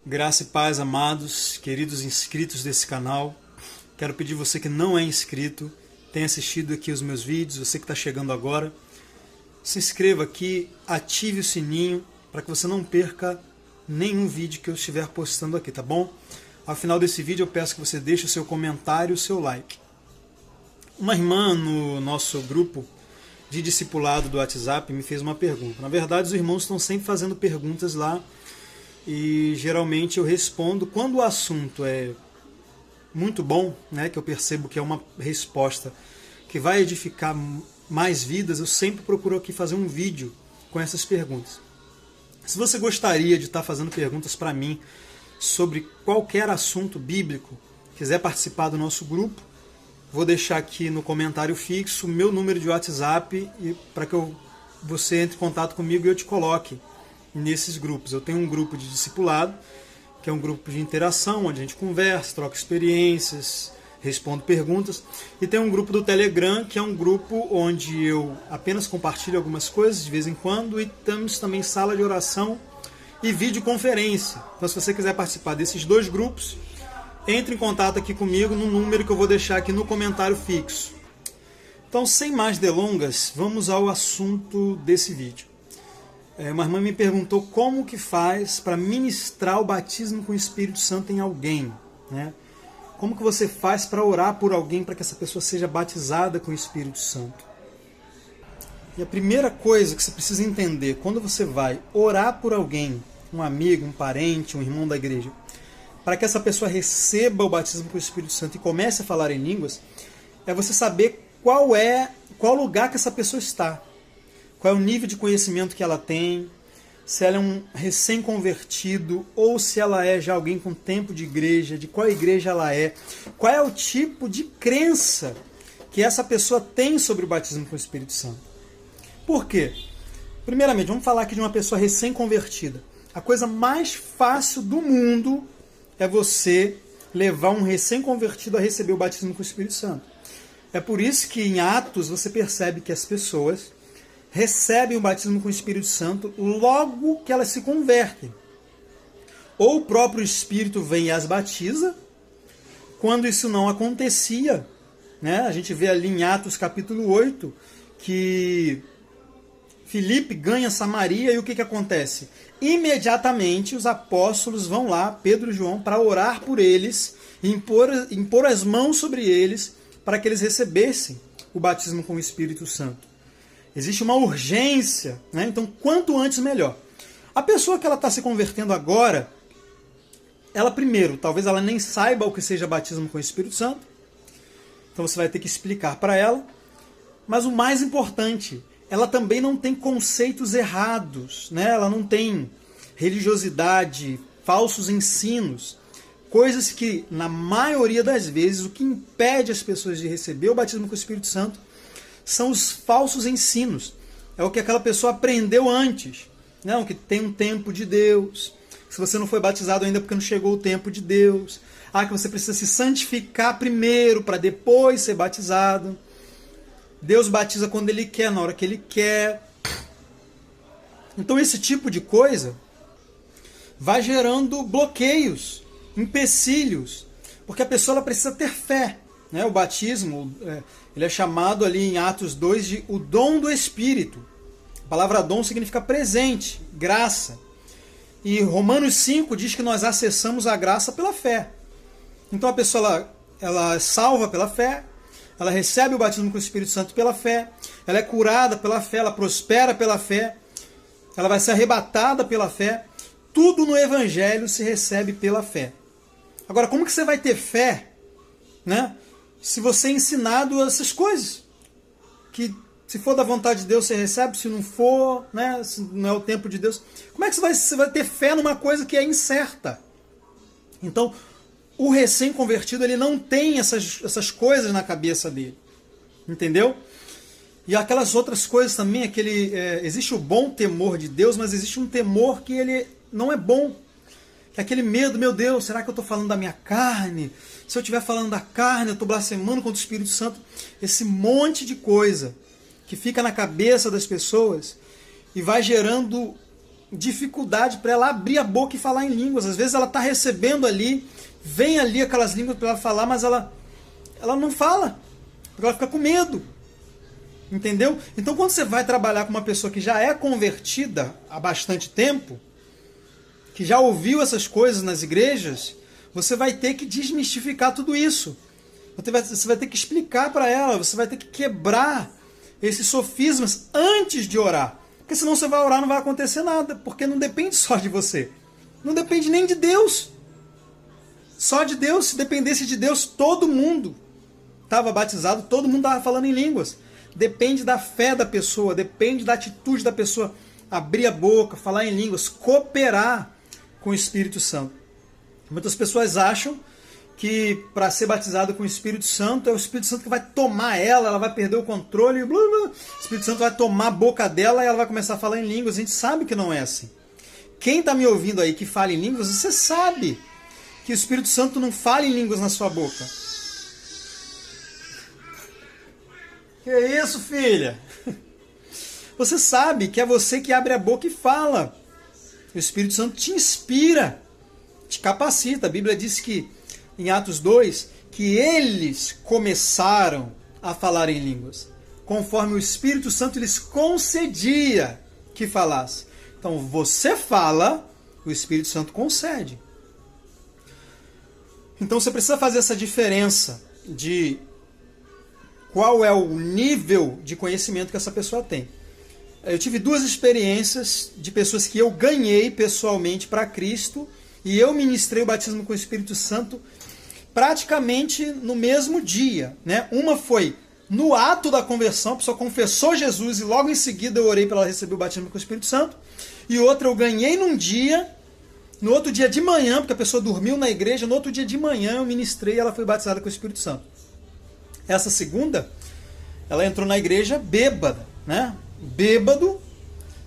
Graça e paz, amados, queridos inscritos desse canal. Quero pedir você que não é inscrito, tenha assistido aqui os meus vídeos, você que está chegando agora, se inscreva aqui, ative o sininho para que você não perca nenhum vídeo que eu estiver postando aqui, tá bom? Ao final desse vídeo eu peço que você deixe o seu comentário e o seu like. Uma irmã no nosso grupo de discipulado do WhatsApp me fez uma pergunta. Na verdade, os irmãos estão sempre fazendo perguntas lá e geralmente eu respondo quando o assunto é muito bom, né, que eu percebo que é uma resposta que vai edificar mais vidas, eu sempre procuro aqui fazer um vídeo com essas perguntas. Se você gostaria de estar fazendo perguntas para mim sobre qualquer assunto bíblico, quiser participar do nosso grupo, vou deixar aqui no comentário fixo o meu número de WhatsApp para que você entre em contato comigo e eu te coloque nesses grupos. Eu tenho um grupo de discipulado, que é um grupo de interação, onde a gente conversa, troca experiências, respondo perguntas. E tem um grupo do Telegram, que é um grupo onde eu apenas compartilho algumas coisas de vez em quando, e temos também sala de oração e videoconferência. Então, se você quiser participar desses dois grupos, entre em contato aqui comigo no número que eu vou deixar aqui no comentário fixo. Então, sem mais delongas, vamos ao assunto desse vídeo. Uma irmã me perguntou como que faz para ministrar o batismo com o Espírito Santo em alguém, né? Como que você faz para orar por alguém para que essa pessoa seja batizada com o Espírito Santo? E a primeira coisa que você precisa entender, quando você vai orar por alguém, um amigo, um parente, um irmão da igreja, para que essa pessoa receba o batismo com o Espírito Santo e comece a falar em línguas, é você saber qual lugar que essa pessoa está. Qual é o nível de conhecimento que ela tem, se ela é um recém-convertido ou se ela é já alguém com tempo de igreja, de qual igreja ela é, qual é o tipo de crença que essa pessoa tem sobre o batismo com o Espírito Santo. Por quê? Primeiramente, vamos falar aqui de uma pessoa recém-convertida. A coisa mais fácil do mundo é você levar um recém-convertido a receber o batismo com o Espírito Santo. É por isso que em Atos você percebe que as pessoas recebem o batismo com o Espírito Santo logo que elas se convertem. Ou o próprio Espírito vem e as batiza, quando isso não acontecia, né? A gente vê ali em Atos capítulo 8, que Filipe ganha Samaria e o que acontece? Imediatamente os apóstolos vão lá, Pedro e João, para orar por eles, e impor as mãos sobre eles, para que eles recebessem o batismo com o Espírito Santo. Existe uma urgência, né? Então quanto antes melhor. A pessoa que ela está se convertendo agora, ela primeiro, talvez ela nem saiba o que seja batismo com o Espírito Santo, então você vai ter que explicar para ela, mas o mais importante, ela também não tem conceitos errados, né? Ela não tem religiosidade, falsos ensinos, coisas que na maioria das vezes o que impede as pessoas de receber o batismo com o Espírito Santo são os falsos ensinos. É o que aquela pessoa aprendeu antes. Não, que tem um tempo de Deus. Se você não foi batizado ainda porque não chegou o tempo de Deus. Que você precisa se santificar primeiro para depois ser batizado. Deus batiza quando Ele quer, na hora que Ele quer. Então esse tipo de coisa vai gerando bloqueios, empecilhos. Porque a pessoa ela precisa ter fé. Né? O batismo, ele é chamado ali em Atos 2 de o dom do Espírito. A palavra dom significa presente, graça. E Romanos 5 diz que nós acessamos a graça pela fé. Então a pessoa ela é salva pela fé, ela recebe o batismo com o Espírito Santo pela fé, ela é curada pela fé, ela prospera pela fé, ela vai ser arrebatada pela fé. Tudo no Evangelho se recebe pela fé. Agora, como que você vai ter fé, né? Se você é ensinado essas coisas, que se for da vontade de Deus você recebe, se não for, né, se não é o tempo de Deus, como é que você vai ter fé numa coisa que é incerta? Então, o recém-convertido ele não tem essas coisas na cabeça dele, entendeu? E aquelas outras coisas também, existe o bom temor de Deus, mas existe um temor que ele não é bom. Que é aquele medo, meu Deus, será que eu estou falando da minha carne? Se eu estiver falando da carne, eu estou blasfemando contra o Espírito Santo. Esse monte de coisa que fica na cabeça das pessoas e vai gerando dificuldade para ela abrir a boca e falar em línguas. Às vezes ela está recebendo ali, vem ali aquelas línguas para ela falar, mas ela não fala, porque ela fica com medo. Entendeu? Então quando você vai trabalhar com uma pessoa que já é convertida há bastante tempo, que já ouviu essas coisas nas igrejas, você vai ter que desmistificar tudo isso. Você vai ter que explicar para ela, você vai ter que quebrar esses sofismas antes de orar. Porque senão você vai orar e não vai acontecer nada, porque não depende só de você. Não depende nem de Deus. Só de Deus. Se dependesse de Deus, todo mundo estava batizado, todo mundo estava falando em línguas. Depende da fé da pessoa, depende da atitude da pessoa. Abrir a boca, falar em línguas, cooperar com o Espírito Santo. Muitas pessoas acham que para ser batizado com o Espírito Santo, é o Espírito Santo que vai tomar ela vai perder o controle, blá, blá. O Espírito Santo vai tomar a boca dela e ela vai começar a falar em línguas. A gente sabe que não é assim. Quem está me ouvindo aí que fala em línguas, você sabe que o Espírito Santo não fala em línguas na sua boca. Que isso, filha? Você sabe que é você que abre a boca e fala. O Espírito Santo te inspira, te capacita. A Bíblia diz que, em Atos 2, que eles começaram a falar em línguas, conforme o Espírito Santo lhes concedia que falasse. Então, você fala, o Espírito Santo concede. Então, você precisa fazer essa diferença de qual é o nível de conhecimento que essa pessoa tem. Eu tive 2 experiências de pessoas que eu ganhei pessoalmente para Cristo e eu ministrei o batismo com o Espírito Santo praticamente no mesmo dia. Né? Uma foi no ato da conversão, a pessoa confessou Jesus e logo em seguida eu orei para ela receber o batismo com o Espírito Santo. E outra eu ganhei num dia, no outro dia de manhã, porque a pessoa dormiu na igreja, no outro dia de manhã eu ministrei e ela foi batizada com o Espírito Santo. Essa segunda, ela entrou na igreja bêbada, né? Bêbado,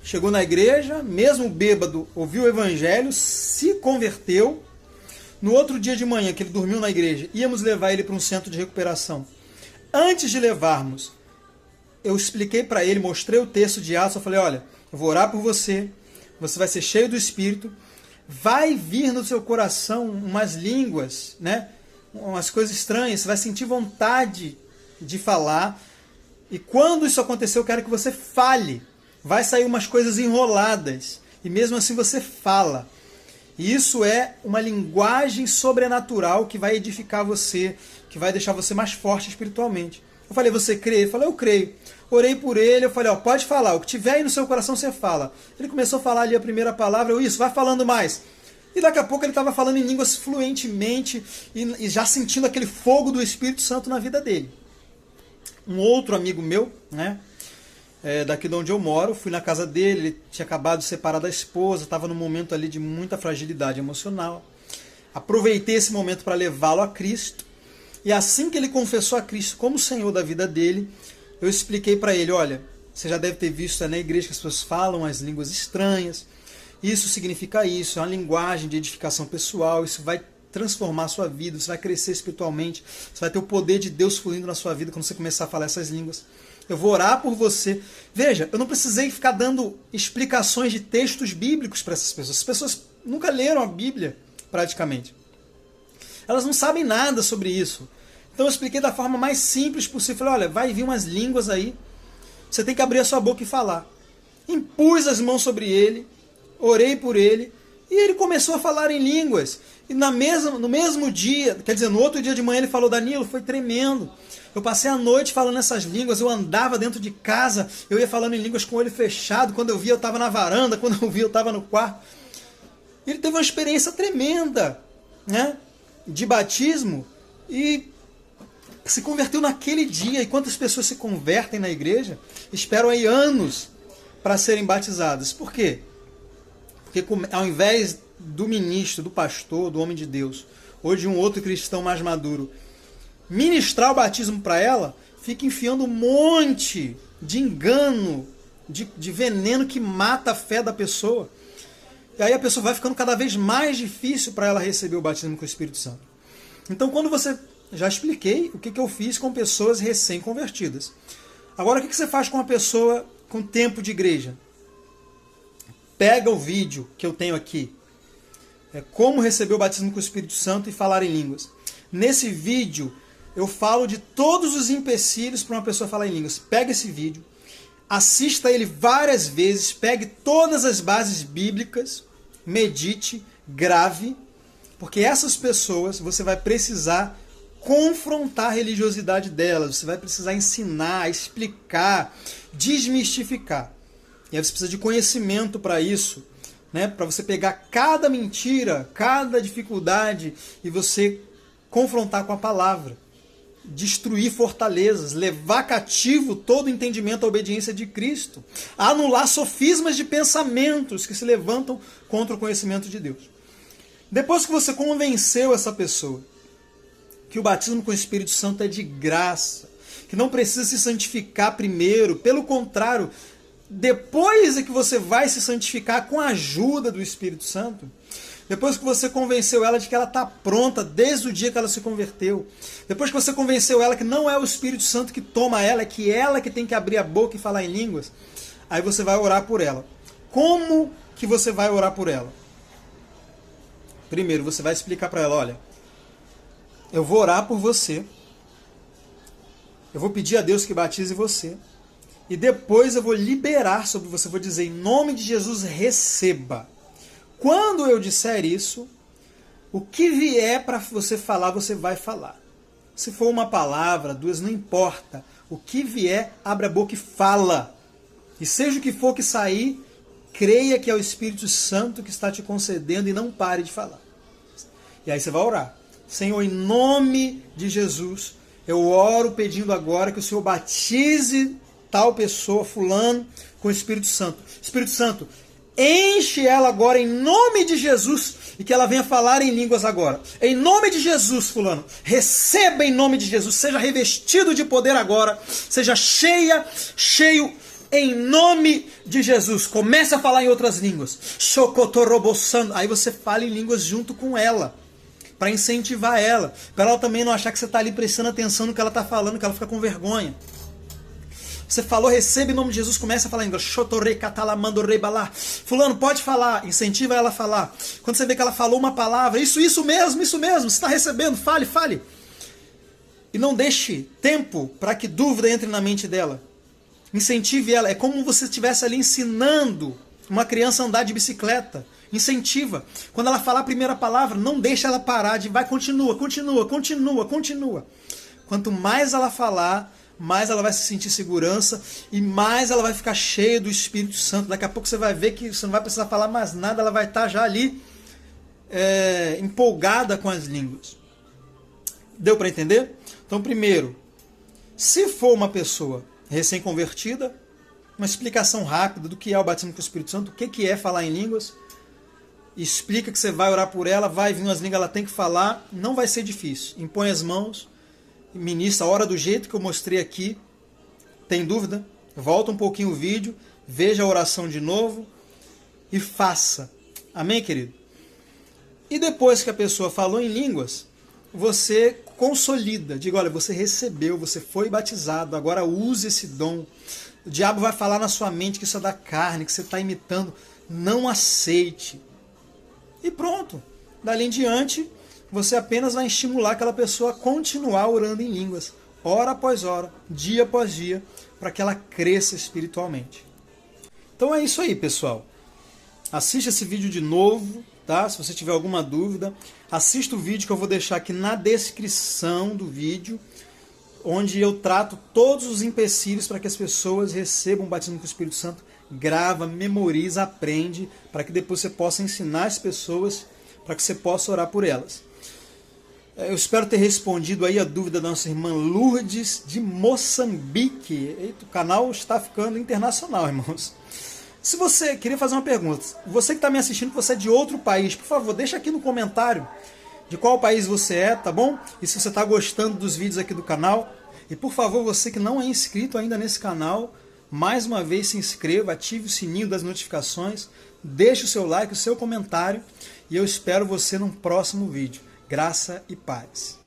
chegou na igreja, mesmo bêbado, ouviu o evangelho, se converteu. No outro dia de manhã, que ele dormiu na igreja, íamos levar ele para um centro de recuperação. Antes de levarmos, eu expliquei para ele, mostrei o texto de Atos, eu falei, olha, eu vou orar por você, você vai ser cheio do Espírito, vai vir no seu coração umas línguas, né? Umas coisas estranhas, você vai sentir vontade de falar. E quando isso acontecer, eu quero que você fale. Vai sair umas coisas enroladas. E mesmo assim você fala. E isso é uma linguagem sobrenatural que vai edificar você, que vai deixar você mais forte espiritualmente. Eu falei, você crê? Ele falou, eu creio. Orei por ele, eu falei, ó, pode falar. O que tiver aí no seu coração, você fala. Ele começou a falar ali a primeira palavra, eu, isso, vai falando mais. E daqui a pouco ele estava falando em línguas fluentemente e já sentindo aquele fogo do Espírito Santo na vida dele. Um outro amigo meu, né, daqui de onde eu moro, fui na casa dele, ele tinha acabado de separar da esposa, estava num momento ali de muita fragilidade emocional. Aproveitei esse momento para levá-lo a Cristo. E assim que ele confessou a Cristo como Senhor da vida dele, eu expliquei para ele, olha, você já deve ter visto na igreja que as pessoas falam as línguas estranhas. Isso significa isso, é uma linguagem de edificação pessoal, isso vai transformar a sua vida, você vai crescer espiritualmente, você vai ter o poder de Deus fluindo na sua vida quando você começar a falar essas línguas. Eu vou orar por você. Veja, eu não precisei ficar dando explicações de textos bíblicos para essas pessoas. As pessoas nunca leram a Bíblia, praticamente. Elas não sabem nada sobre isso. Então eu expliquei da forma mais simples possível. Falei, olha, vai vir umas línguas aí, você tem que abrir a sua boca e falar. Impus as mãos sobre ele, orei por ele, e ele começou a falar em línguas. E no mesmo dia, quer dizer, no outro dia de manhã ele falou, Danilo, foi tremendo. Eu passei a noite falando essas línguas, eu andava dentro de casa, eu ia falando em línguas com o olho fechado, quando eu via eu estava na varanda, quando eu via eu estava no quarto. Ele teve uma experiência tremenda, né, de batismo e se converteu naquele dia. E quantas pessoas se convertem na igreja, esperam aí anos para serem batizadas. Por quê? Porque ao invés do ministro, do pastor, do homem de Deus, ou de um outro cristão mais maduro, ministrar o batismo para ela, fica enfiando um monte de engano, de veneno que mata a fé da pessoa. E aí a pessoa vai ficando cada vez mais difícil para ela receber o batismo com o Espírito Santo. Então quando você... Já expliquei o que eu fiz com pessoas recém-convertidas. Agora o que você faz com uma pessoa com tempo de igreja? pega o vídeo que eu tenho aqui, como receber o batismo com o Espírito Santo e falar em línguas. Nesse vídeo eu falo de todos os empecilhos para uma pessoa falar em línguas. Pega esse vídeo, assista ele várias vezes, pegue todas as bases bíblicas, medite, grave, porque essas pessoas você vai precisar confrontar a religiosidade delas, você vai precisar ensinar, explicar, desmistificar. E aí você precisa de conhecimento para isso, né? Para você pegar cada mentira, cada dificuldade e você confrontar com a palavra. Destruir fortalezas, levar cativo todo o entendimento à obediência de Cristo, anular sofismas de pensamentos que se levantam contra o conhecimento de Deus. Depois que você convenceu essa pessoa que o batismo com o Espírito Santo é de graça, que não precisa se santificar primeiro, pelo contrário, depois é que você vai se santificar com a ajuda do Espírito Santo, depois que você convenceu ela de que ela está pronta desde o dia que ela se converteu, depois que você convenceu ela que não é o Espírito Santo que toma ela, é que ela que tem que abrir a boca e falar em línguas, aí você vai orar por ela. Como que você vai orar por ela? Primeiro, você vai explicar para ela, olha, eu vou orar por você, eu vou pedir a Deus que batize você, e depois eu vou liberar sobre você, vou dizer, em nome de Jesus, receba. Quando eu disser isso, o que vier para você falar, você vai falar. Se for uma palavra, duas, não importa. O que vier, abre a boca e fala. E seja o que for que sair, creia que é o Espírito Santo que está te concedendo e não pare de falar. E aí você vai orar. Senhor, em nome de Jesus, eu oro pedindo agora que o Senhor batize tal pessoa, fulano, com o Espírito Santo. Espírito Santo, enche ela agora em nome de Jesus e que ela venha falar em línguas agora. Em nome de Jesus, fulano, receba em nome de Jesus, seja revestido de poder agora, seja cheio em nome de Jesus. Comece a falar em outras línguas. Aí você fala em línguas junto com ela, para incentivar ela, para ela também não achar que você está ali prestando atenção no que ela está falando, que ela fica com vergonha. Você falou, recebe em nome de Jesus, começa a falar em inglês. Fulano, pode falar, incentiva ela a falar. Quando você vê que ela falou uma palavra, isso mesmo, você está recebendo, fale. E não deixe tempo para que dúvida entre na mente dela. Incentive ela, é como você estivesse ali ensinando uma criança a andar de bicicleta. Incentiva. Quando ela falar a primeira palavra, não deixa ela parar, continua. Quanto mais ela falar, mais ela vai se sentir segurança e mais ela vai ficar cheia do Espírito Santo. Daqui a pouco você vai ver que você não vai precisar falar mais nada, ela vai estar já ali empolgada com as línguas. Deu para entender? Então, primeiro, se for uma pessoa recém-convertida, uma explicação rápida do que é o batismo com o Espírito Santo, o que é falar em línguas, explica que você vai orar por ela, vai vir umas línguas, ela tem que falar, não vai ser difícil. Impõe as mãos, ministra, ora do jeito que eu mostrei aqui. Tem dúvida? Volta um pouquinho o vídeo, veja a oração de novo e faça. Amém, querido? E depois que a pessoa falou em línguas, você consolida. Diga, olha, você recebeu, você foi batizado, agora use esse dom. O diabo vai falar na sua mente que isso é da carne, que você está imitando. Não aceite. E pronto. Dali em diante, você apenas vai estimular aquela pessoa a continuar orando em línguas, hora após hora, dia após dia, para que ela cresça espiritualmente. Então é isso aí, pessoal. Assista esse vídeo de novo, tá? Se você tiver alguma dúvida, assista o vídeo que eu vou deixar aqui na descrição do vídeo, onde eu trato todos os empecilhos para que as pessoas recebam o batismo com o Espírito Santo. Grava, memoriza, aprende, para que depois você possa ensinar as pessoas, para que você possa orar por elas. Eu espero ter respondido aí a dúvida da nossa irmã Lourdes, de Moçambique. Eita, o canal está ficando internacional, irmãos. Se você queria fazer uma pergunta, você que está me assistindo, que você é de outro país, por favor, deixa aqui no comentário de qual país você é, tá bom? E se você está gostando dos vídeos aqui do canal. E por favor, você que não é inscrito ainda nesse canal, mais uma vez se inscreva, ative o sininho das notificações, deixe o seu like, o seu comentário, e eu espero você num próximo vídeo. Graça e paz.